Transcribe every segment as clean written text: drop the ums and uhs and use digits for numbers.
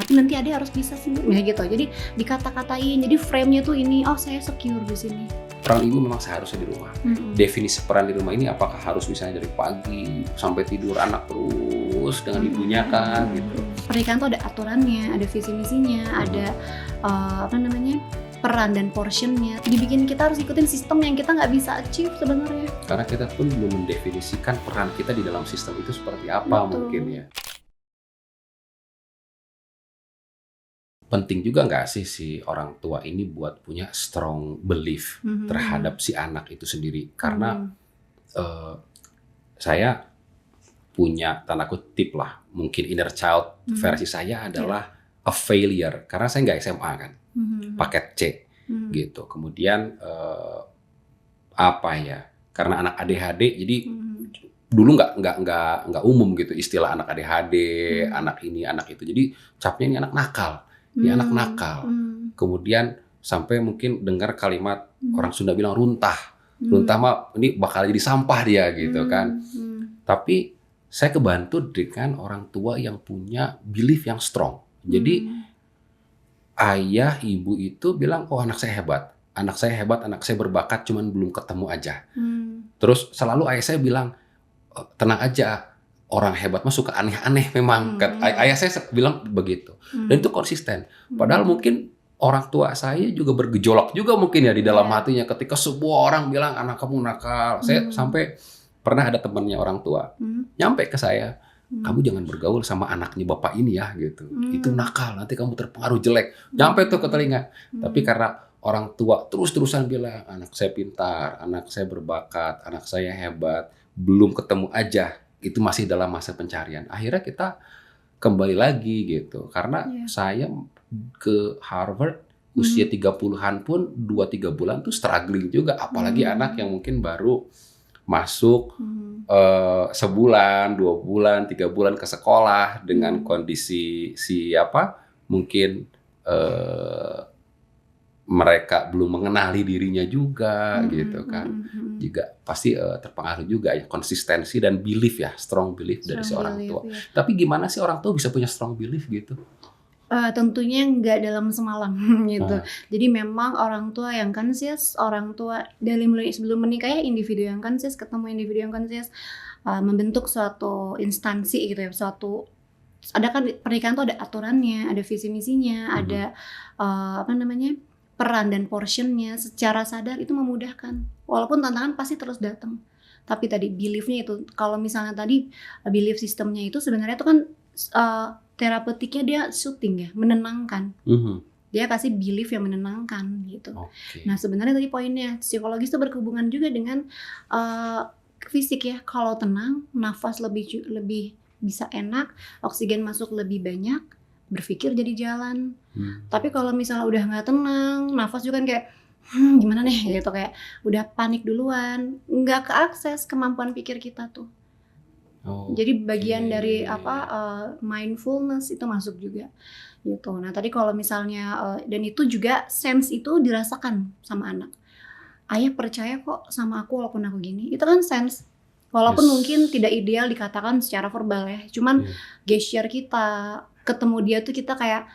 tapi nanti adek harus bisa sendiri, gitu. Jadi dikata-katain, jadi frame-nya tuh ini, oh saya secure di sini. Peran ibu memang seharusnya di rumah. Definisi peran di rumah ini apakah harus misalnya dari pagi sampai tidur anak terus dengan ibunya kan gitu. Pernikahan tuh ada aturannya, ada visi misinya, ada peran dan portionnya. Dibikin kita harus ikutin sistem yang kita nggak bisa achieve sebenarnya. Karena kita pun belum mendefinisikan peran kita di dalam sistem itu seperti apa. Betul. Mungkin ya. Penting juga nggak sih si orang tua ini buat punya strong belief terhadap si anak itu sendiri. Karena saya punya tanda kutip lah, mungkin inner child versi saya adalah a failure. Karena saya nggak SMA kan, paket C gitu. Kemudian karena anak ADHD, jadi dulu nggak umum gitu istilah anak ADHD, anak ini, anak itu. Jadi capnya ini anak nakal. Dia anak nakal. Kemudian sampai mungkin dengar kalimat orang Sunda bilang runtah. Runtah mah ini bakal jadi sampah dia gitu kan. Tapi saya kebantu dengan orang tua yang punya belief yang strong. Jadi ayah, ibu itu bilang, oh anak saya hebat, anak saya berbakat, cuman belum ketemu aja. Terus selalu ayah saya bilang, tenang aja, orang hebat mah suka aneh-aneh memang. Ayah saya bilang begitu. Dan itu konsisten. Padahal mungkin orang tua saya juga bergejolak juga mungkin ya di dalam hatinya ketika sebuah orang bilang anak kamu nakal. Saya sampai pernah ada temannya orang tua nyampe ke saya, kamu jangan bergaul sama anaknya bapak ini ya gitu. Itu nakal, nanti kamu terpengaruh jelek. Nyampe tuh ke telinga. Tapi karena orang tua terus-terusan bilang anak saya pintar, anak saya berbakat, anak saya hebat, belum ketemu aja. Itu masih dalam masa pencarian. Akhirnya kita kembali lagi gitu. Karena saya ke Harvard usia 30-an pun 2-3 bulan tuh struggling juga. Apalagi anak yang mungkin baru masuk sebulan, 2 bulan, 3 bulan ke sekolah dengan kondisi mungkin mereka belum mengenali dirinya juga gitu kan. Juga pasti terpengaruh juga ya konsistensi dan belief ya, strong belief dari seorang tua. Tapi gimana sih orang tua bisa punya strong belief gitu? Tentunya nggak dalam semalam gitu. Jadi memang orang tua yang conscious, orang tua dari mulai sebelum menikah ya individu yang conscious ketemu individu yang conscious membentuk suatu instansi gitu ya, ada kan pernikahan tuh ada aturannya, ada visi misinya, ada peran dan portionnya. Secara sadar itu memudahkan. Walaupun tantangan pasti terus datang. Tapi tadi beliefnya itu, kalau misalnya tadi belief sistemnya itu sebenarnya itu kan terapeutiknya dia soothing ya, menenangkan. Dia kasih belief yang menenangkan gitu. Nah sebenarnya tadi poinnya psikologis itu berhubungan juga dengan fisik ya. Kalau tenang, nafas lebih bisa enak, oksigen masuk lebih banyak, berpikir jadi jalan. Tapi kalau misalnya udah nggak tenang, nafas juga kan kayak gimana nih gitu, kayak udah panik duluan, nggak keakses kemampuan pikir kita tuh. Jadi bagian dari mindfulness itu masuk juga gitu. Nah tadi kalau misalnya dan itu juga sense itu dirasakan sama anak. Ayah percaya kok sama aku walaupun aku gini. Itu kan sense. Walaupun mungkin tidak ideal dikatakan secara verbal ya. Cuman gesture kita, ketemu dia tuh kita kayak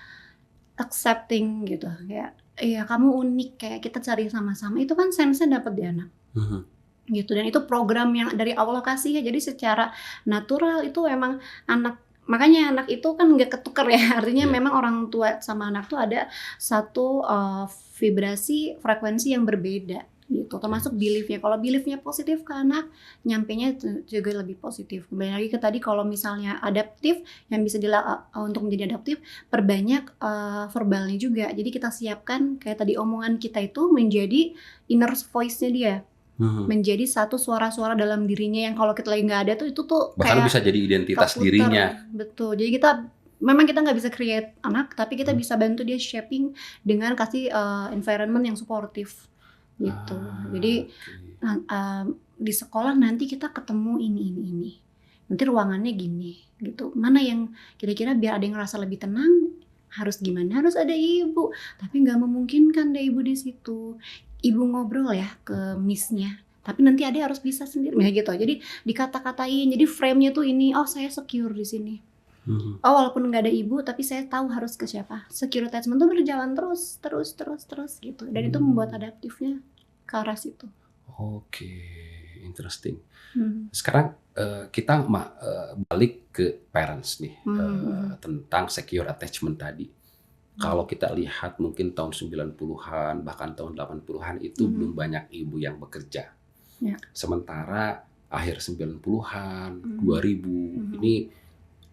accepting gitu. Kayak iya kamu unik, kayak kita cari sama-sama. Itu kan sense-nya dapat di anak. Gitu. Dan itu program yang dari Allah kasih ya. Jadi secara natural itu emang anak, makanya anak itu kan nggak ketukar ya. Artinya memang orang tua sama anak tuh ada satu vibrasi frekuensi yang berbeda gitu. Termasuk beliefnya. Kalau beliefnya positif ke anak, nyampenya juga lebih positif. Kembali lagi ke tadi, kalau misalnya adaptif, yang bisa untuk menjadi adaptif, perbanyak verbalnya juga. Jadi kita siapkan kayak tadi omongan kita itu menjadi inner voice-nya dia. Menjadi satu suara-suara dalam dirinya yang kalau kita lagi nggak ada tuh itu tuh bahkan kayak bisa jadi identitas keputer. Dirinya. Betul. Jadi memang kita nggak bisa create anak, tapi kita bisa bantu dia shaping dengan kasih environment yang suportif gitu. Jadi di sekolah nanti kita ketemu ini. Nanti ruangannya gini gitu. Mana yang kira-kira biar ada yang ngerasa lebih tenang, harus gimana? Harus ada ibu. Tapi nggak memungkinkan ada ibu di situ. Ibu ngobrol ya ke miss-nya, tapi nanti adek harus bisa sendiri gitu. Jadi dikata-katain, jadi frame-nya tuh ini, oh saya secure di sini. Oh, walaupun nggak ada ibu, tapi saya tahu harus ke siapa. Secure attachment tuh berjalan terus gitu. Dan itu membuat adaptifnya ke arah situ. Oke, interesting. Sekarang kita balik ke parents nih, tentang secure attachment tadi. Kalau kita lihat mungkin tahun 90-an, bahkan tahun 80-an itu belum banyak ibu yang bekerja. Sementara akhir 90-an, 2000 ini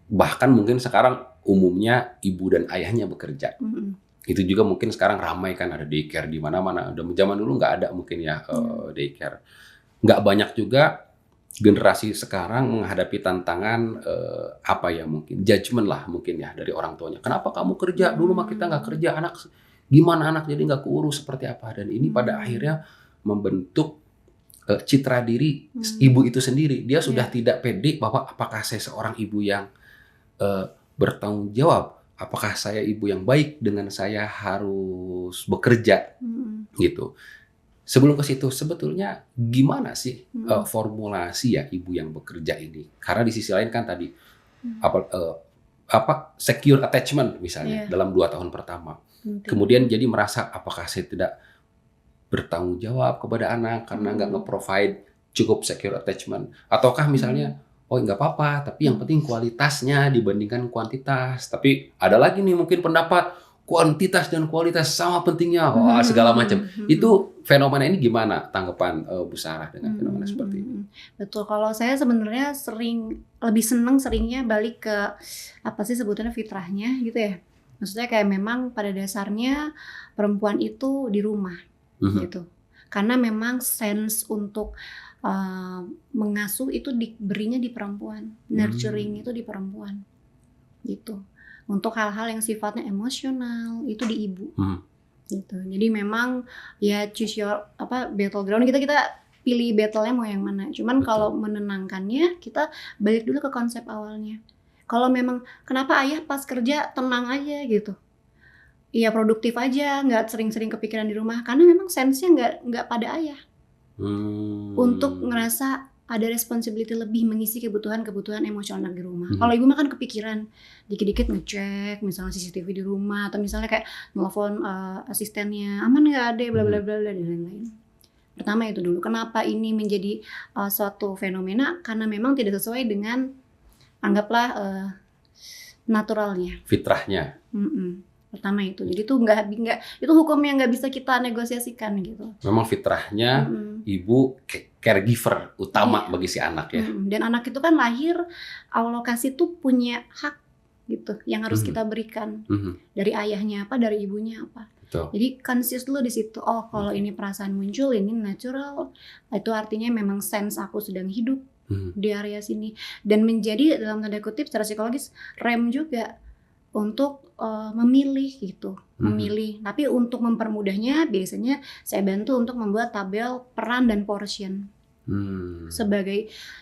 bahkan mungkin sekarang umumnya ibu dan ayahnya bekerja. Itu juga mungkin sekarang ramai kan, ada daycare di mana-mana. Udah zaman dulu nggak ada mungkin ya daycare. Nggak banyak juga generasi sekarang menghadapi tantangan apa ya, mungkin judgement lah mungkin ya dari orang tuanya. Kenapa kamu kerja? Dulu mah kita nggak kerja, anak gimana anak jadi nggak keurus seperti apa. Dan ini pada akhirnya membentuk citra diri ibu itu sendiri. Dia sudah tidak pede bahwa apakah saya seorang ibu yang bertanggung jawab, apakah saya ibu yang baik dengan saya harus bekerja gitu. Sebelum ke situ, sebetulnya gimana sih formulasi ya ibu yang bekerja ini? Karena di sisi lain kan tadi apa secure attachment misalnya dalam 2 tahun pertama, kemudian jadi merasa apakah saya tidak bertanggung jawab kepada anak karena nggak nge-provide cukup secure attachment, ataukah misalnya oh nggak apa-apa, tapi yang penting kualitasnya dibandingkan kuantitas. Tapi ada lagi nih mungkin pendapat kuantitas dan kualitas sama pentingnya, segala macam. Itu fenomena ini gimana tanggapan Bu Sarah dengan fenomena seperti ini? Betul, kalau saya sebenarnya lebih seneng seringnya balik ke apa sih sebutannya fitrahnya gitu ya. Maksudnya kayak memang pada dasarnya perempuan itu di rumah gitu. Karena memang sense untuk mengasuh itu diberinya di perempuan, nurturing itu di perempuan, gitu. Untuk hal-hal yang sifatnya emosional itu di ibu, gitu. Jadi memang ya choose your battleground, kita pilih battle-nya mau yang mana. Cuman kalau menenangkannya kita balik dulu ke konsep awalnya. Kalau memang kenapa ayah pas kerja tenang aja gitu, iya produktif aja, nggak sering-sering kepikiran di rumah, karena memang sense-nya nggak pada ayah. Untuk ngerasa ada responsibility lebih mengisi kebutuhan emosional di rumah. Kalau ibu mah kan kepikiran dikit-dikit ngecek misalnya CCTV di rumah, atau misalnya kayak nelfon asistennya aman nggak ada bla bla bla dan lain-lain. Pertama itu dulu, kenapa ini menjadi suatu fenomena, karena memang tidak sesuai dengan anggaplah naturalnya, fitrahnya. Pertama itu, jadi itu nggak itu hukum yang nggak bisa kita negosiasikan gitu. Memang fitrahnya ibu caregiver utama bagi si anak ya. Dan anak itu kan lahir Allah kasih tuh punya hak gitu yang harus kita berikan dari ayahnya apa, dari ibunya apa. Betul. Jadi conscious dulu di situ. Oh kalau ini perasaan muncul, ini natural, itu artinya memang sense aku sedang hidup di area sini, dan menjadi dalam tanda kutip secara psikologis rem juga untuk memilih gitu, memilih. Tapi untuk mempermudahnya biasanya saya bantu untuk membuat tabel peran dan portion.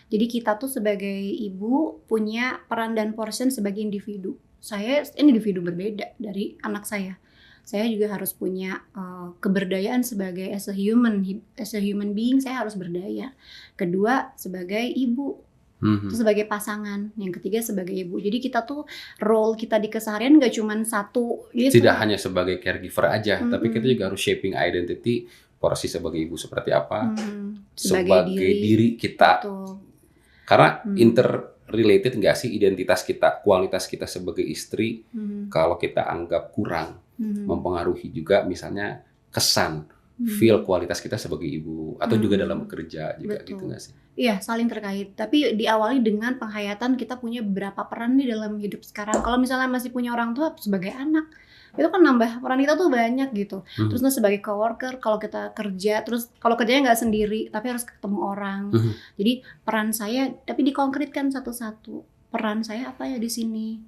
Jadi kita tuh sebagai ibu punya peran dan portion sebagai individu. Saya individu berbeda dari anak saya. Saya juga harus punya keberdayaan sebagai as a human being, saya harus berdaya. Kedua sebagai ibu. Terus sebagai pasangan, yang ketiga sebagai ibu. Jadi kita tuh role kita di keseharian nggak cuma satu gitu. Tidak hanya sebagai caregiver aja, tapi kita juga harus shaping identity, porsi sebagai ibu seperti apa, sebagai diri kita. Betul. Karena interrelated nggak sih identitas kita, kualitas kita sebagai istri, kalau kita anggap kurang, mempengaruhi juga misalnya kesan, feel kualitas kita sebagai ibu, atau juga dalam bekerja juga. Betul. Gitu nggak sih? Iya, saling terkait. Tapi diawali dengan penghayatan kita punya beberapa peran nih dalam hidup sekarang. Kalau misalnya masih punya orang tua sebagai anak, itu kan nambah peran kita tuh banyak gitu. Terus sebagai coworker, kalau kita kerja, terus kalau kerjanya nggak sendiri, tapi harus ketemu orang. Jadi peran saya, tapi dikonkretkan satu-satu. Peran saya apa ya di sini?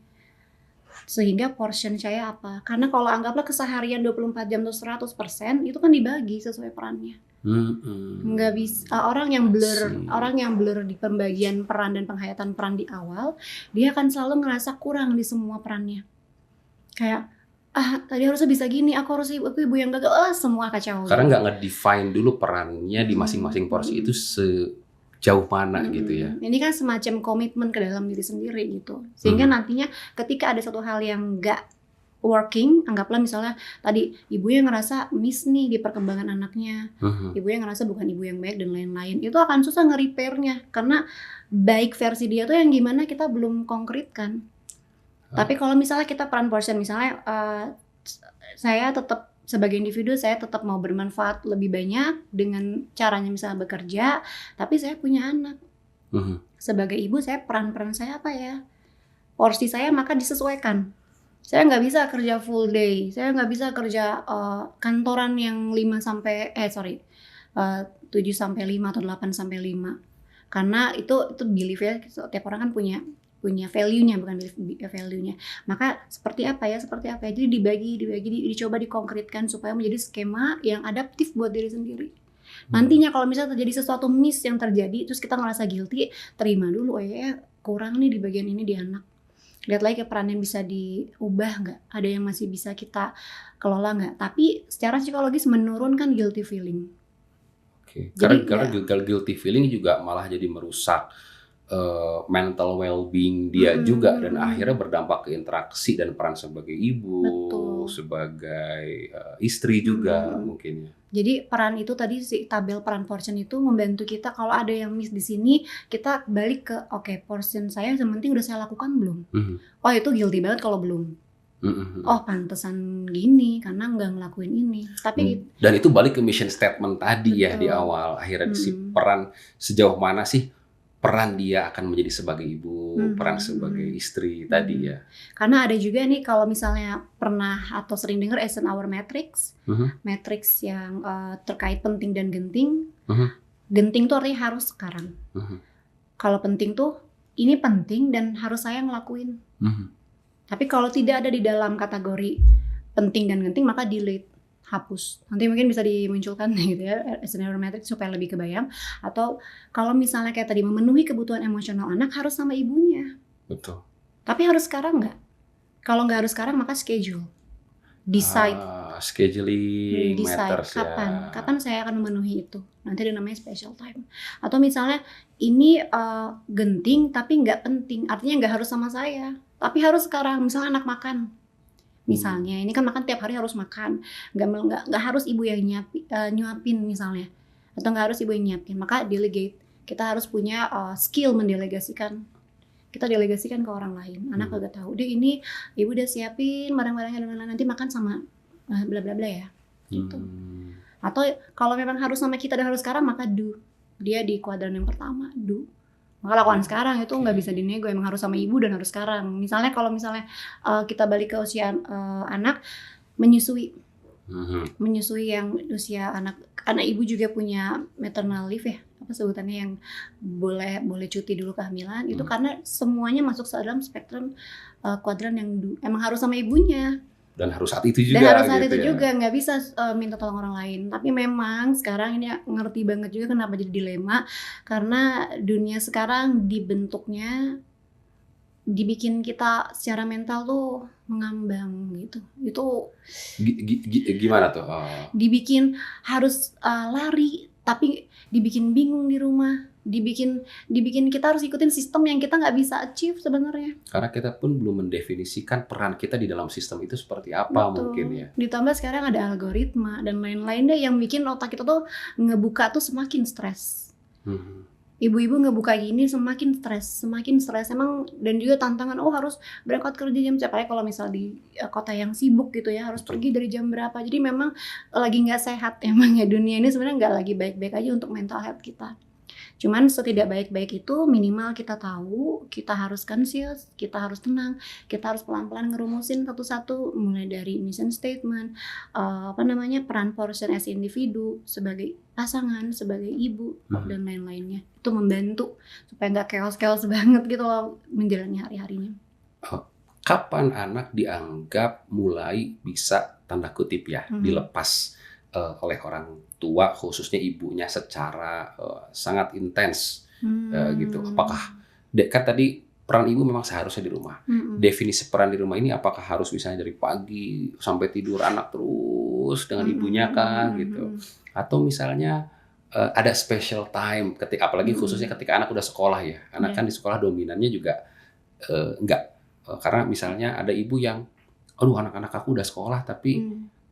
Sehingga portion saya apa? Karena kalau anggaplah keseharian 24 jam atau 100%, itu kan dibagi sesuai perannya. Nggak bisa orang yang blur di pembagian peran dan penghayatan peran di awal, dia akan selalu ngerasa kurang di semua perannya. Kayak tadi harusnya bisa gini, aku ibu yang gagal, semua kacau. Karena nggak nge-define dulu perannya di masing-masing porsi itu jauh mana gitu ya. Ini kan semacam komitmen ke dalam diri sendiri gitu. Sehingga nantinya ketika ada satu hal yang nggak working, anggaplah misalnya tadi ibunya ngerasa miss nih di perkembangan anaknya, ibunya ngerasa bukan ibu yang baik dan lain-lain, itu akan susah nge-repairnya karena baik versi dia tuh yang gimana kita belum konkretkan. Tapi kalau misalnya kita peran portion, misalnya saya tetap sebagai individu, saya tetap mau bermanfaat lebih banyak dengan caranya misalnya bekerja, tapi saya punya anak. Sebagai ibu, saya peran-peran saya apa ya? Porsi saya maka disesuaikan. Saya nggak bisa kerja full day, saya nggak bisa kerja kantoran yang 7 sampai 5 atau 8 sampai 5. Karena itu belief ya, setiap orang kan punya value-nya, bukan value-nya. Maka seperti apa ya? Jadi dibagi, dicoba dikonkretkan supaya menjadi skema yang adaptif buat diri sendiri. Nantinya kalau misalnya terjadi sesuatu miss yang terjadi, terus kita ngerasa guilty, terima dulu, ya kurang nih di bagian ini di anak. Lihat lagi ke peran yang bisa diubah nggak? Ada yang masih bisa kita kelola nggak? Tapi secara psikologis menurunkan guilty feeling. Oke. Karena guilty feeling juga malah jadi merusak mental well-being dia juga, dan akhirnya berdampak ke interaksi dan peran sebagai ibu, sebagai istri juga mungkin ya. Jadi peran itu tadi, si tabel peran portion itu membantu kita kalau ada yang miss di sini, kita balik ke portion saya sementing udah saya lakukan belum? Oh itu guilty banget kalau belum. Oh pantesan gini karena nggak ngelakuin ini. Tapi dan itu balik ke mission statement tadi ya di awal. Akhirnya si peran sejauh mana sih peran dia akan menjadi sebagai ibu, peran sebagai istri tadi ya. Karena ada juga nih kalau misalnya pernah atau sering dengar Eisenhower Matrix, matrix yang terkait penting dan genting. Genting tuh artinya harus sekarang. Kalau penting tuh ini penting dan harus saya ngelakuin. Tapi kalau tidak ada di dalam kategori penting dan genting maka delete. Hapus. Nanti mungkin bisa dimunculkan gitu ya, Eisenhower Matrix supaya lebih kebayang. Atau kalau misalnya kayak tadi memenuhi kebutuhan emosional anak harus sama ibunya. Betul. Tapi harus sekarang nggak? Kalau nggak harus sekarang maka schedule. Decide. Scheduling matters kapan? Kapan saya akan memenuhi itu? Nanti ada namanya special time. Atau misalnya ini genting tapi nggak penting. Artinya nggak harus sama saya. Tapi harus sekarang. Misalnya anak makan. Misalnya ini kan makan tiap hari harus makan, nggak harus ibu yang nyuapin misalnya, atau nggak harus ibu yang nyiapin, maka delegate. Kita harus punya skill mendelegasikan. Kita delegasikan ke orang lain. Anak agak tahu deh ini ibu udah siapin barang-barangnya dan nanti makan sama bla bla bla ya gitu. Atau kalau memang harus sama kita dan harus sekarang maka do. Dia di kuadran yang pertama do. Maka lakukan sekarang, itu nggak bisa dinego, emang harus sama ibu dan harus sekarang. Misalnya kalau misalnya kita balik ke usia anak, menyusui yang usia anak ibu juga punya maternal leave ya, apa sebutannya, yang boleh cuti dulu kehamilan. Itu karena semuanya masuk ke dalam spektrum kuadran yang emang harus sama ibunya. Dan harus saat itu juga. Nggak bisa minta tolong orang lain. Tapi memang sekarang ini ngerti banget juga kenapa jadi dilema, karena dunia sekarang dibentuknya dibikin kita secara mental tuh mengambang gitu. Itu gimana tuh? Dibikin harus lari, tapi dibikin bingung di rumah. Dibikin kita harus ikutin sistem yang kita nggak bisa achieve sebenarnya. Karena kita pun belum mendefinisikan peran kita di dalam sistem itu seperti apa. Betul. Mungkin ya. Ditambah sekarang ada algoritma dan lain-lain deh yang bikin otak kita tuh ngebuka tuh semakin stres. Ibu-ibu ngebuka gini semakin stres emang, dan juga tantangan harus berangkat kerja jam berapa, kalau misal di kota yang sibuk gitu ya harus pergi dari jam berapa. Jadi memang lagi nggak sehat emang ya, dunia ini sebenarnya nggak lagi baik-baik aja untuk mental health kita. Cuman setidak baik-baik itu minimal kita tahu, kita harus conscious, kita harus tenang, kita harus pelan-pelan ngerumusin satu-satu, mulai dari mission statement, peran portion as individu, sebagai pasangan, sebagai ibu, dan lain-lainnya. Itu membantu supaya nggak chaos banget gitu loh menjalani hari-harinya. Kapan anak dianggap mulai bisa, tanda kutip ya, dilepas oleh orang tua, khususnya ibunya, secara sangat intens gitu? Apakah kan tadi peran ibu memang seharusnya di rumah. Definisi peran di rumah ini apakah harus misalnya dari pagi sampai tidur anak terus dengan ibunya kah gitu? Atau misalnya ada special time ketika apalagi khususnya ketika anak udah sekolah ya. Anak kan di sekolah dominannya juga enggak. Karena misalnya ada ibu yang, aduh anak-anak aku udah sekolah tapi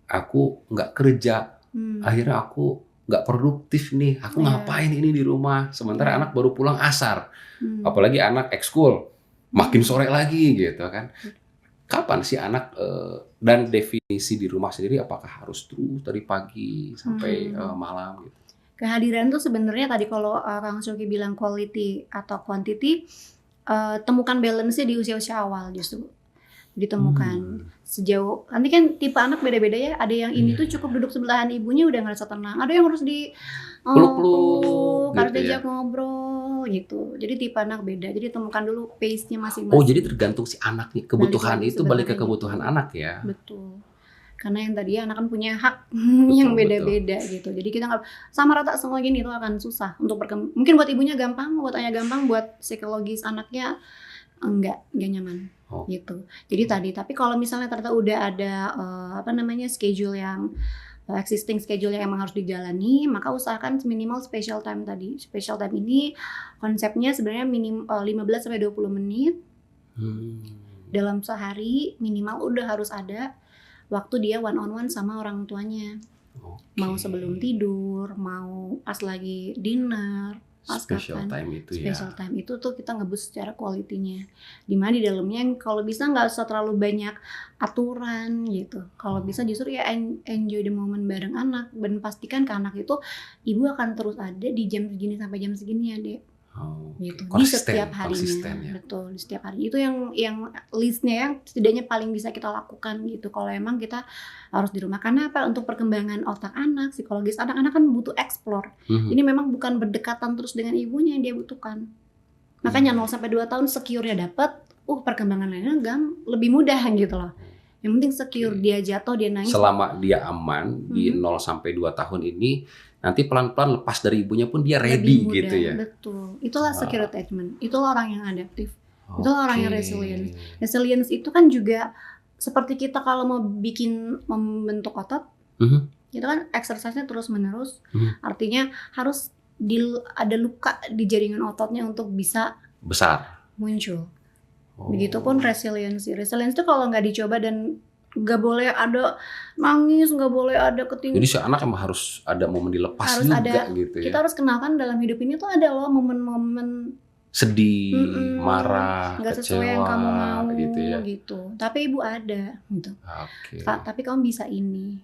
aku nggak kerja. Akhirnya aku nggak produktif nih. Aku ngapain ini di rumah? Sementara anak baru pulang asar. Apalagi anak ekskul, makin sore lagi gitu kan. Kapan sih anak dan definisi di rumah sendiri apakah harus terus dari pagi sampai malam gitu? Kehadiran tuh sebenarnya tadi kalau Kang Shoki bilang quality atau quantity, temukan balance-nya di usia-usia awal justru. Ditemukan sejauh nanti kan tipe anak beda-beda ya, ada yang ini tuh cukup duduk sebelahan ibunya udah ngerasa tenang, ada yang harus di peluk-peluk harus gitu diajak ya. ngobrol gitu. Jadi tipe anak beda, jadi temukan dulu pace-nya masing-masing. Oh jadi tergantung si anak nih, kebutuhan itu balik ke kebutuhan anak ya. Betul. Karena yang tadi anak kan punya hak yang beda-beda gitu. Jadi kita nggak sama rata semua gini itu akan susah untuk mungkin buat ibunya gampang, buat ayah gampang, buat psikologis anaknya enggak nyaman gitu. Jadi tadi tapi kalau misalnya ternyata udah ada schedule yang existing schedule yang emang harus dijalani, maka usahakan minimal special time tadi. Special time ini konsepnya sebenarnya 15 sampai 20 menit. Dalam sehari minimal udah harus ada waktu dia one on one sama orang tuanya. Mau sebelum tidur, mau pas lagi dinner, pas special time itu ya. Special time itu tuh kita ngebus secara quality-nya. Dimana di dalamnya kalau bisa nggak usah terlalu banyak aturan gitu. Kalau bisa justru ya enjoy the moment bareng anak dan pastikan ke anak itu ibu akan terus ada di jam segini sampai jam segini ya, Dek. Gitu. Di setiap harinya, ya? Betul, di setiap hari itu yang listnya yang setidaknya paling bisa kita lakukan gitu. Kalau emang kita harus di rumah, karena apa? Untuk perkembangan otak anak, psikologis anak-anak kan butuh explore. Ini memang bukan berdekatan terus dengan ibunya yang dia butuhkan. Makanya 0 sampai 2 tahun secure-nya dapat, perkembangan lainnya lebih mudah gitu loh. Yang penting secure, dia jatuh, dia nangis. Selama dia aman di 0 sampai 2 tahun ini, nanti pelan-pelan lepas dari ibunya pun dia ready gitu ya. Betul. Itulah secure attachment. Itulah orang yang adaptif. Itulah orang yang resilient. Resilience itu kan juga seperti kita kalau mau membentuk otot, itu kan exercise-nya terus-menerus. Artinya harus ada luka di jaringan ototnya untuk bisa besar muncul. Begitupun resiliency. Resilience itu kalau nggak dicoba dan nggak boleh ada nangis, nggak boleh ada ketinggian. Jadi si anak emang harus ada momen dilepas harus juga ada, gitu ya. Kita harus kenalkan dalam hidup ini tuh ada loh momen-momen sedih, marah, nggak kecewa, sesuai yang kamu mau gitu ya. Gitu. Tapi ibu ada gitu. Tapi kamu bisa ini.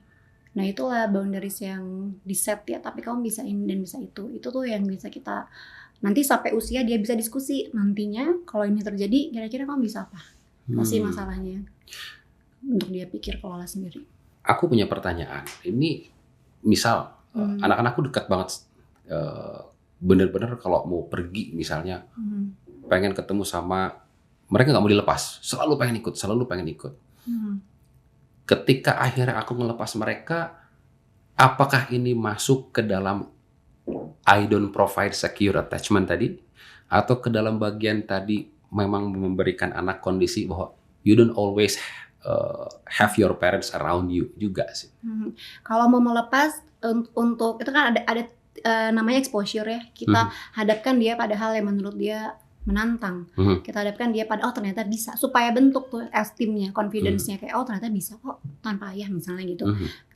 Nah itulah boundaries yang di set ya. Tapi kamu bisa ini dan bisa itu. Itu tuh yang bisa kita nanti sampai usia dia bisa diskusi nantinya kalau ini terjadi kira-kira kamu bisa apa? Masih masalahnya. Untuk dia pikir kelola sendiri. Aku punya pertanyaan. Ini misal anak-anakku dekat banget, bener-bener kalau mau pergi misalnya, pengen ketemu sama mereka nggak mau dilepas, selalu pengen ikut. Ketika akhirnya aku ngelepas mereka, apakah ini masuk ke dalam I don't provide secure attachment tadi, atau ke dalam bagian tadi memang memberikan anak kondisi bahwa you don't always have your parents around you juga sih. Kalau mau melepas untuk itu kan ada namanya exposure ya. Kita hadapkan dia pada hal yang menurut dia menantang. Kita hadapkan dia pada ternyata bisa, supaya bentuk tuh esteemnya, confidence-nya kayak ternyata bisa kok tanpa ayah misalnya gitu.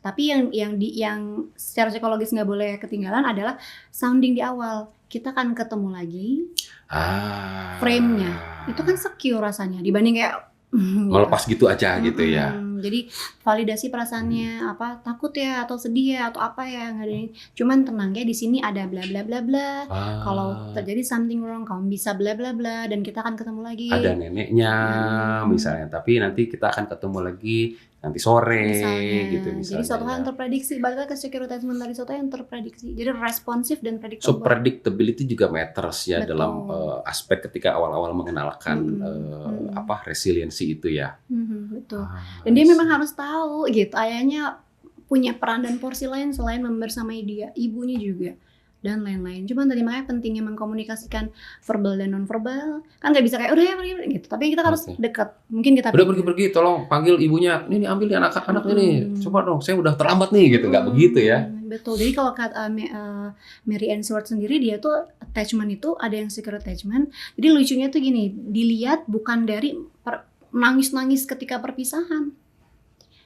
Tapi yang secara psikologis nggak boleh ketinggalan adalah sounding di awal. Kita akan ketemu lagi. Frame-nya itu kan secure rasanya dibanding kayak melepas gitu aja gitu ya. Jadi validasi perasaannya apa, takut ya atau sedih ya atau apa ya, nggak ada. Cuman tenang ya, di sini ada bla bla bla bla. Kalau terjadi something wrong kamu bisa bla bla bla dan kita akan ketemu lagi. Ada neneknya misalnya, tapi nanti kita akan ketemu lagi nanti sore misalnya, gitu misalnya. Jadi suatu hal yang terprediksi, balik ke secure attachment dari suatu yang terprediksi. Jadi responsif dan predictable. So predictability juga matters ya. Betul. Dalam aspek ketika awal-awal mengenalkan resiliensi itu ya. Betul. Dan dia memang harus tahu gitu, ayahnya punya peran dan porsi lain selain membersamai dia, ibunya juga. dan lain-lain. Cuman tadi makanya pentingnya mengkomunikasikan verbal dan non-verbal. Kan nggak bisa kayak udah ya pergi gitu. Tapi kita harus dekat. Mungkin kita udah pergi, tolong panggil ibunya. Ini ambil nih anak-anak ini. Coba dong, saya udah terlambat nih gitu. Nggak begitu ya. Betul. Jadi kalau kata Mary Ainsworth sendiri, dia tuh attachment itu ada yang secure attachment. Jadi lucunya tuh gini, dilihat bukan dari nangis-nangis ketika perpisahan.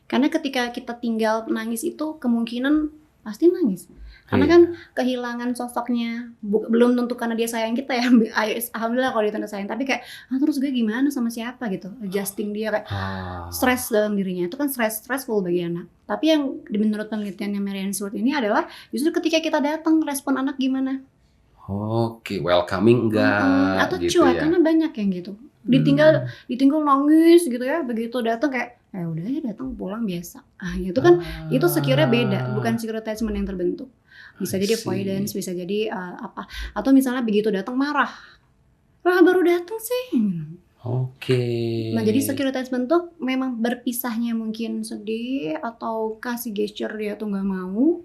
Karena ketika kita tinggal nangis itu kemungkinan pasti nangis. Karena kan kehilangan sosoknya belum tentu karena dia sayang kita ya. Alhamdulillah kalau dia tanda sayang, tapi kayak terus gue gimana sama siapa gitu. Adjusting dia kayak stres dalam dirinya. Itu kan stressful bagi anak. Tapi yang menurut penelitiannya Mary Ainsworth ini adalah justru ketika kita datang, respon anak gimana. Welcoming enggak atau gitu cuek, ya. karena banyak yang gitu. Ditinggal nangis gitu ya. Begitu datang kayak udah ya datang pulang biasa. Gitu kan itu secure-nya beda, bukan secure attachment yang terbentuk. Bisa jadi avoidance, bisa jadi apa. Atau misalnya begitu datang marah. Baru datang sih. Nah, jadi secure attachment tuh memang berpisahnya mungkin sedih atau kasih gesture dia tuh nggak mau.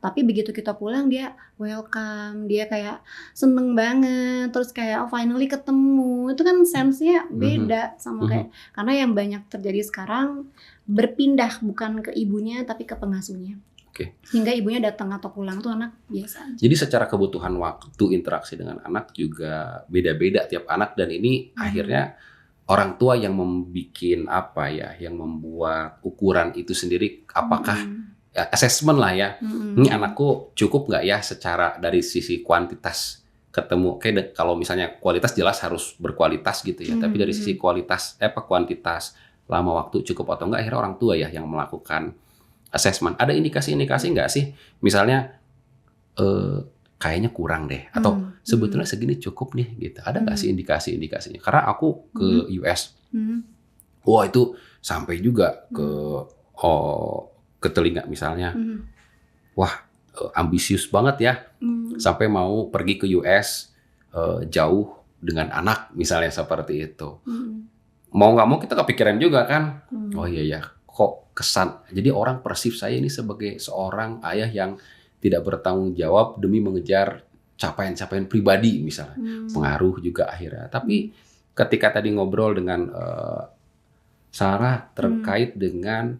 Tapi begitu kita pulang dia welcome, dia kayak seneng banget, terus kayak finally ketemu. Itu kan sense-nya beda sama kayak, karena yang banyak terjadi sekarang berpindah bukan ke ibunya tapi ke pengasuhnya. Sehingga ibunya datang atau pulang tuh anak biasa aja. Jadi secara kebutuhan waktu interaksi dengan anak juga beda-beda tiap anak, dan ini akhirnya orang tua yang yang membuat ukuran itu sendiri, apakah assessment lah ya, ini anakku cukup nggak ya secara dari sisi kuantitas ketemu, kayak kalau misalnya kualitas jelas harus berkualitas gitu ya, tapi dari sisi kualitas kuantitas lama waktu cukup atau enggak, akhirnya orang tua ya yang melakukan assessment. Ada indikasi-indikasi nggak sih, misalnya kayaknya kurang deh, atau sebetulnya segini cukup nih gitu, ada nggak sih indikasi-indikasinya? Karena aku ke US, wah itu sampai juga ke telinga misalnya, wah ambisius banget ya, sampai mau pergi ke US jauh dengan anak misalnya seperti itu. Mau nggak mau kita kepikiran juga kan, oh iya ya, kok kesan, jadi orang persif saya ini sebagai seorang ayah yang tidak bertanggung jawab demi mengejar capaian-capaian pribadi misalnya, pengaruh juga akhirnya. Tapi ketika tadi ngobrol dengan Sarah terkait dengan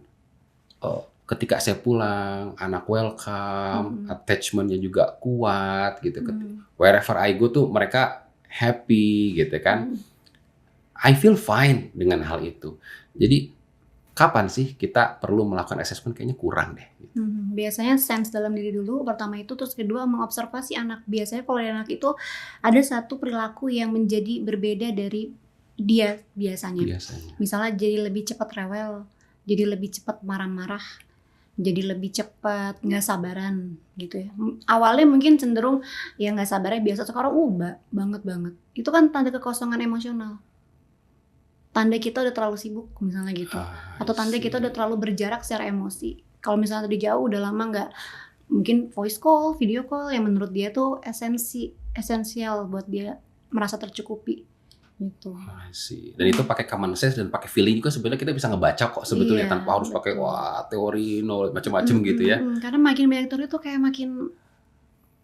ketika saya pulang, anak welcome, attachment-nya juga kuat gitu. Wherever I go tuh mereka happy gitu kan. I feel fine dengan hal itu. Jadi kapan sih kita perlu melakukan assessment? Kayaknya kurang deh. Biasanya sense dalam diri dulu, pertama itu, terus kedua mengobservasi anak. Biasanya kalau anak itu ada satu perilaku yang menjadi berbeda dari dia biasanya. Misalnya jadi lebih cepat rewel, jadi lebih cepat marah-marah, jadi lebih cepat nggak sabaran gitu ya. Awalnya mungkin cenderung ya nggak sabarnya biasa, sekarang banget. Itu kan tanda kekosongan emosional. Tanda kita udah terlalu sibuk misalnya gitu, atau tanda kita udah terlalu berjarak secara emosi. Kalau misalnya tadi jauh udah lama nggak, mungkin voice call, video call yang menurut dia tuh esensial buat dia merasa tercukupi gitu. Dan itu pakai common sense dan pakai feeling juga sebenarnya kita bisa ngebaca kok sebetulnya, tanpa harus pakai teori macam-macam gitu ya. Karena makin banyak teori tuh kayak makin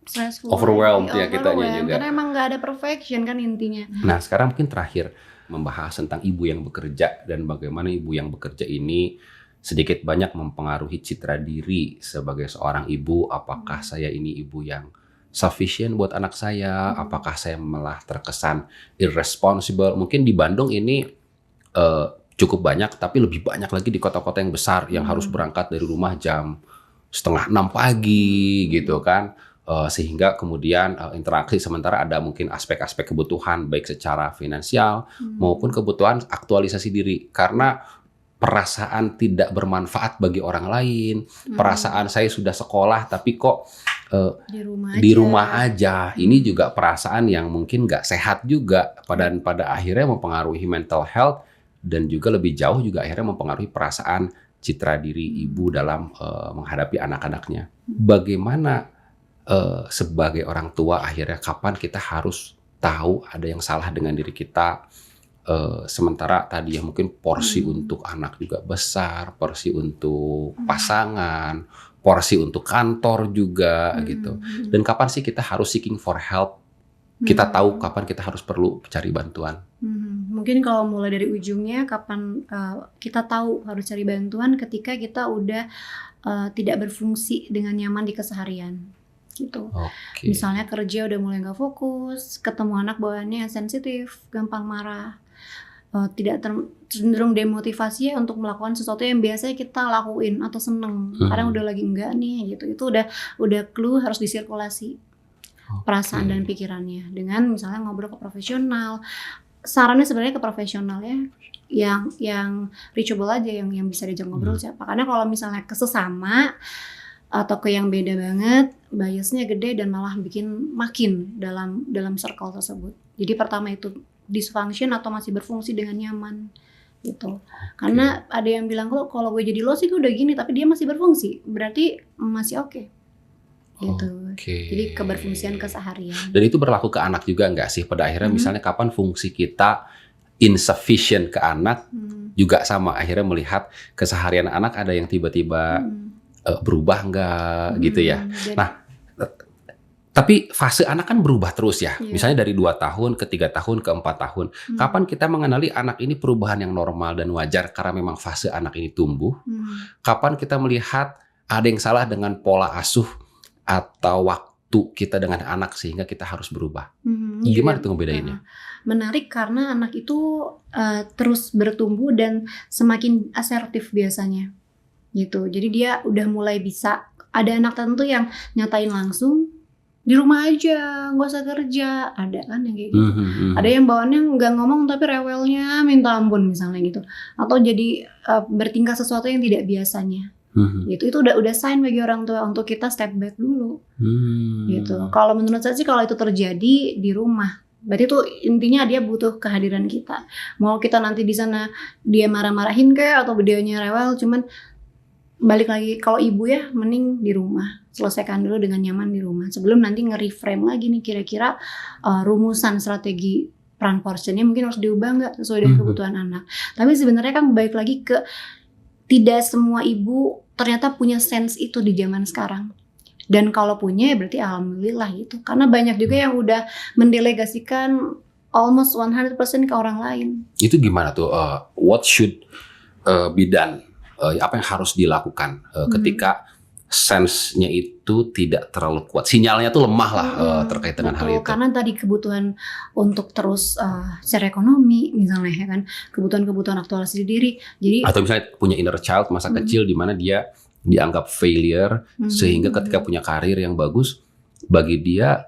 stressful, overwhelmed ya kitanya juga. Karena emang nggak ada perfection kan intinya. Nah sekarang mungkin terakhir membahas tentang ibu yang bekerja dan bagaimana ibu yang bekerja ini sedikit banyak mempengaruhi citra diri sebagai seorang ibu. Apakah saya ini ibu yang sufficient buat anak saya? Apakah saya malah terkesan irresponsible? Mungkin di Bandung ini cukup banyak, tapi lebih banyak lagi di kota-kota yang besar yang harus berangkat dari rumah jam 5:30 pagi gitu kan. Sehingga kemudian interaksi, sementara ada mungkin aspek-aspek kebutuhan baik secara finansial maupun kebutuhan aktualisasi diri, karena perasaan tidak bermanfaat bagi orang lain, perasaan saya sudah sekolah tapi kok di rumah aja. Ini juga perasaan yang mungkin nggak sehat juga, pada akhirnya mempengaruhi mental health, dan juga lebih jauh juga akhirnya mempengaruhi perasaan citra diri ibu dalam menghadapi anak-anaknya. Bagaimana sebagai orang tua akhirnya kapan kita harus tahu ada yang salah dengan diri kita, sementara tadi ya mungkin porsi untuk anak juga besar, porsi untuk pasangan, porsi untuk kantor juga gitu. Dan kapan sih kita harus seeking for help? Kita tahu kapan kita harus perlu cari bantuan. Mungkin kalau mulai dari ujungnya, kapan kita tahu harus cari bantuan ketika kita udah tidak berfungsi dengan nyaman di keseharian gitu. Misalnya kerja udah mulai nggak fokus, ketemu anak bawaannya sensitif, gampang marah, tidak cenderung demotivasi ya untuk melakukan sesuatu yang biasanya kita lakuin atau seneng. Kadang udah lagi enggak nih gitu. Itu udah clue harus disirkulasi perasaan dan pikirannya dengan misalnya ngobrol ke profesional. Sarannya sebenarnya ke profesional ya, yang reachable aja, yang bisa diajak ngobrol siapa. Karena kalau misalnya ke sesama atau ke yang beda banget, biasnya gede dan malah bikin makin dalam circle tersebut. Jadi pertama itu dysfunction atau masih berfungsi dengan nyaman gitu. Karena ada yang bilang kalau gue jadi lo sih gue udah gini, tapi dia masih berfungsi, berarti masih oke. Gitu. Jadi keberfungsian keseharian. Dan itu berlaku ke anak juga nggak sih? Pada akhirnya misalnya kapan fungsi kita insufficient ke anak juga sama. Akhirnya melihat keseharian anak ada yang tiba-tiba berubah nggak gitu ya. Nah, tapi fase anak kan berubah terus ya. Misalnya dari 2 tahun ke 3 tahun ke 4 tahun. Kapan kita mengenali anak ini perubahan yang normal dan wajar karena memang fase anak ini tumbuh? Kapan kita melihat ada yang salah dengan pola asuh atau waktu kita dengan anak sehingga kita harus berubah? Gimana tuh ngebedainnya? Menarik karena anak itu terus bertumbuh dan semakin asertif biasanya gitu. Jadi dia udah mulai bisa, ada anak tertentu yang nyatain langsung di rumah aja, nggak usah kerja, ada kan yang kayak gitu. Ada yang bawaannya nggak ngomong tapi rewelnya minta ampun misalnya gitu, atau jadi bertingkah sesuatu yang tidak biasanya. Gitu, itu udah sign bagi orang tua untuk kita step back dulu. Gitu. Kalau menurut saya sih kalau itu terjadi di rumah, berarti itu intinya dia butuh kehadiran kita. Mau kita nanti di sana dia marah-marahin kayak atau videonya rewel, cuman balik lagi kalau ibu ya mending di rumah, selesaikan dulu dengan nyaman di rumah sebelum nanti nge-reframe lagi nih kira-kira rumusan strategi peran portionnya mungkin harus diubah nggak sesuai dengan kebutuhan anak. Tapi sebenarnya kan balik lagi ke tidak semua ibu ternyata punya sense itu di zaman sekarang. Dan kalau punya ya berarti alhamdulillah gitu. Karena banyak juga yang udah mendelegasikan almost 100% ke orang lain. Itu gimana tuh? What should be done? Apa yang harus dilakukan ketika sense-nya itu tidak terlalu kuat? Sinyalnya tuh lemah lah terkait dengan hal itu. Karena tadi kebutuhan untuk terus secara ekonomi misalnya ya kan, kebutuhan aktualisasi diri. Jadi atau misalnya punya inner child masa kecil di mana dia dianggap failure sehingga ketika punya karir yang bagus bagi dia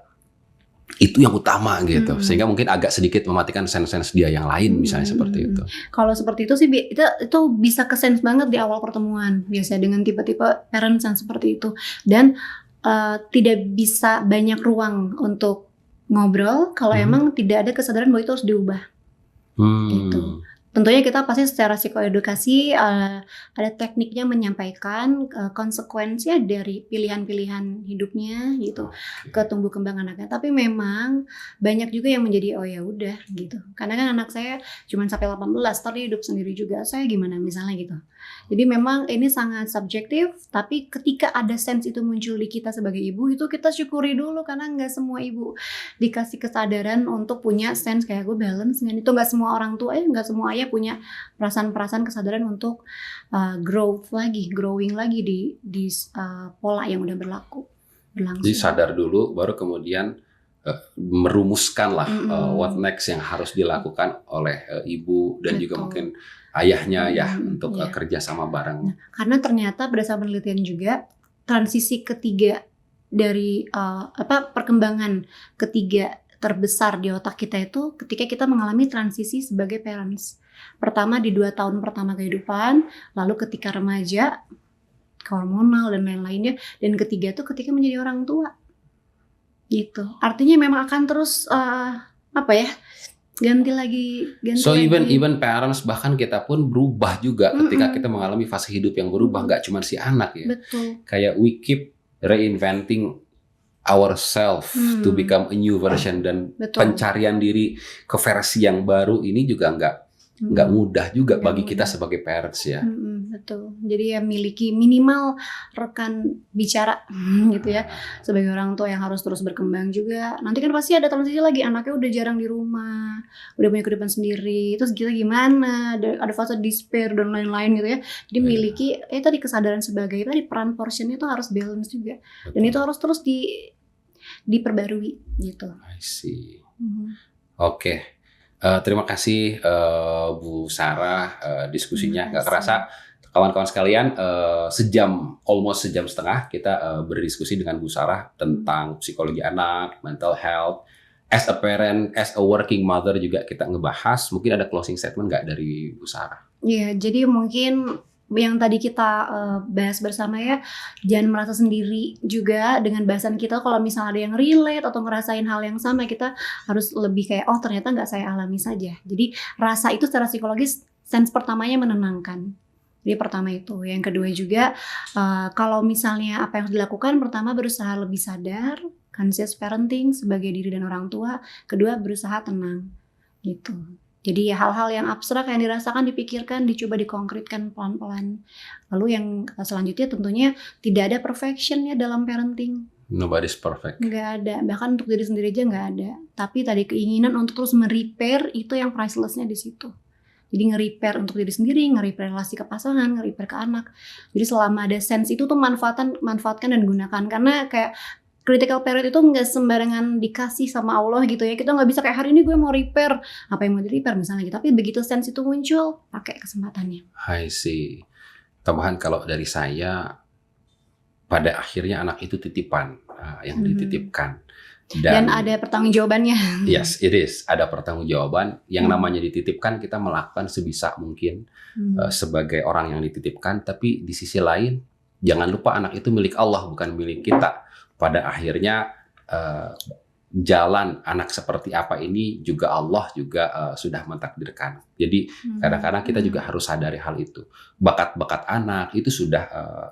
itu yang utama gitu, sehingga mungkin agak sedikit mematikan sense dia yang lain misalnya seperti itu. Kalau seperti itu sih itu bisa ke sense banget di awal pertemuan biasanya dengan tipe-tipe parents yang seperti itu, dan tidak bisa banyak ruang untuk ngobrol kalau emang tidak ada kesadaran bahwa itu harus diubah. Gitu. Tentunya kita pasti secara psikoedukasi ada tekniknya menyampaikan konsekuensinya dari pilihan-pilihan hidupnya gitu ke tumbuh kembang anaknya. Tapi memang banyak juga yang menjadi oh ya udah gitu. Karena kan anak saya cuma sampai 18, tapi hidup sendiri juga. Saya gimana misalnya gitu. Jadi memang ini sangat subjektif, tapi ketika ada sense itu muncul di kita sebagai ibu, itu kita syukuri dulu karena nggak semua ibu dikasih kesadaran untuk punya sense kayak gue balance. Dan itu nggak semua orang tua nggak semua ayah punya perasaan kesadaran untuk growing lagi di pola yang udah berlangsung. Jadi sadar dulu, baru kemudian merumuskan lah what next yang harus dilakukan oleh ibu dan juga mungkin ayahnya ya untuk kerja sama bareng. Nah, karena ternyata berdasarkan penelitian juga transisi ketiga dari perkembangan ketiga terbesar di otak kita itu ketika kita mengalami transisi sebagai parents. Pertama di 2 tahun pertama kehidupan, lalu ketika remaja, hormonal dan lain-lainnya, dan ketiga tuh ketika menjadi orang tua. Gitu. Artinya memang akan terus ganti lagi. So even parents, bahkan kita pun berubah juga ketika kita mengalami fase hidup yang berubah, nggak cuma si anak ya. Betul. Kayak we keep reinventing ourselves to become a new version, dan pencarian diri ke versi yang baru ini juga nggak mudah juga bagi kita sebagai parents ya. betul. Jadi ya miliki minimal rekan bicara gitu ya. Sebagai orang tua yang harus terus berkembang juga. Nanti kan pasti ada transisi lagi, anaknya udah jarang di rumah, udah punya kehidupan sendiri. Terus kita gimana? Ada fase despair dan lain-lain gitu ya. Jadi miliki tadi kesadaran sebagai tadi peran portionnya itu harus balance juga. Dan itu harus terus diperbarui gitu. I see. Oke. Terima kasih Bu Sarah diskusinya. Nggak kerasa kawan-kawan sekalian almost sejam setengah kita berdiskusi dengan Bu Sarah tentang psikologi anak, mental health, as a parent, as a working mother juga kita ngebahas. Mungkin ada closing statement nggak dari Bu Sarah? Iya, jadi mungkin yang tadi kita bahas bersama ya, jangan merasa sendiri juga dengan bahasan kita. Kalau misalnya ada yang relate atau ngerasain hal yang sama, kita harus lebih kayak, oh ternyata nggak saya alami saja. Jadi rasa itu secara psikologis, sense pertamanya menenangkan. Jadi pertama itu. Yang kedua juga, kalau misalnya apa yang harus dilakukan, pertama berusaha lebih sadar, conscious parenting sebagai diri dan orang tua. Kedua, berusaha tenang gitu. Jadi hal-hal yang abstrak yang dirasakan, dipikirkan, dicoba dikonkretkan pelan-pelan. Lalu yang selanjutnya tentunya tidak ada perfection ya dalam parenting. Nobody's perfect. Nggak ada, bahkan untuk diri sendiri aja nggak ada. Tapi tadi keinginan untuk terus merepair itu yang priceless-nya di situ. Jadi nge-repair untuk diri sendiri, nge-repair relasi ke pasangan, nge-repair ke anak. Jadi selama ada sense itu tuh manfaatkan dan gunakan. Karena kayak critical parent itu nggak sembarangan dikasih sama Allah gitu ya. Kita nggak bisa kayak hari ini gue mau repair apa yang mau di repair misalnya gitu. Tapi begitu sense itu muncul, pakai kesempatannya. I see. Tambahan kalau dari saya, pada akhirnya anak itu titipan yang dititipkan. Dan ada pertanggungjawabannya. Yes, it is. Ada pertanggungjawaban. Yang namanya dititipkan, kita melakukan sebisa mungkin sebagai orang yang dititipkan. Tapi di sisi lain, jangan lupa anak itu milik Allah, bukan milik kita. Pada akhirnya jalan anak seperti apa ini juga Allah juga sudah mentakdirkan. Jadi kadang-kadang kita juga harus sadari hal itu. Bakat-bakat anak itu sudah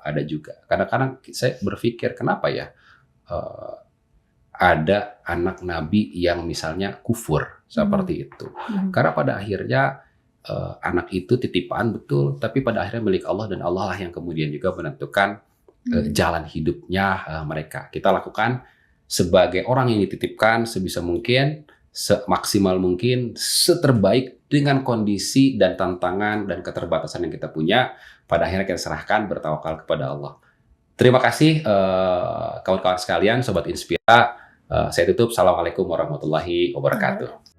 ada juga. Kadang-kadang saya berpikir kenapa ya ada anak Nabi yang misalnya kufur seperti itu. Karena pada akhirnya anak itu titipan betul, tapi pada akhirnya milik Allah dan Allah lah yang kemudian juga menentukan jalan hidupnya mereka. Kita lakukan sebagai orang yang dititipkan sebisa mungkin, semaksimal mungkin, seterbaik dengan kondisi dan tantangan dan keterbatasan yang kita punya. Pada akhirnya kita serahkan, bertawakal kepada Allah. Terima kasih kawan-kawan sekalian, Sobat Inspira. Saya tutup. Assalamualaikum warahmatullahi wabarakatuh.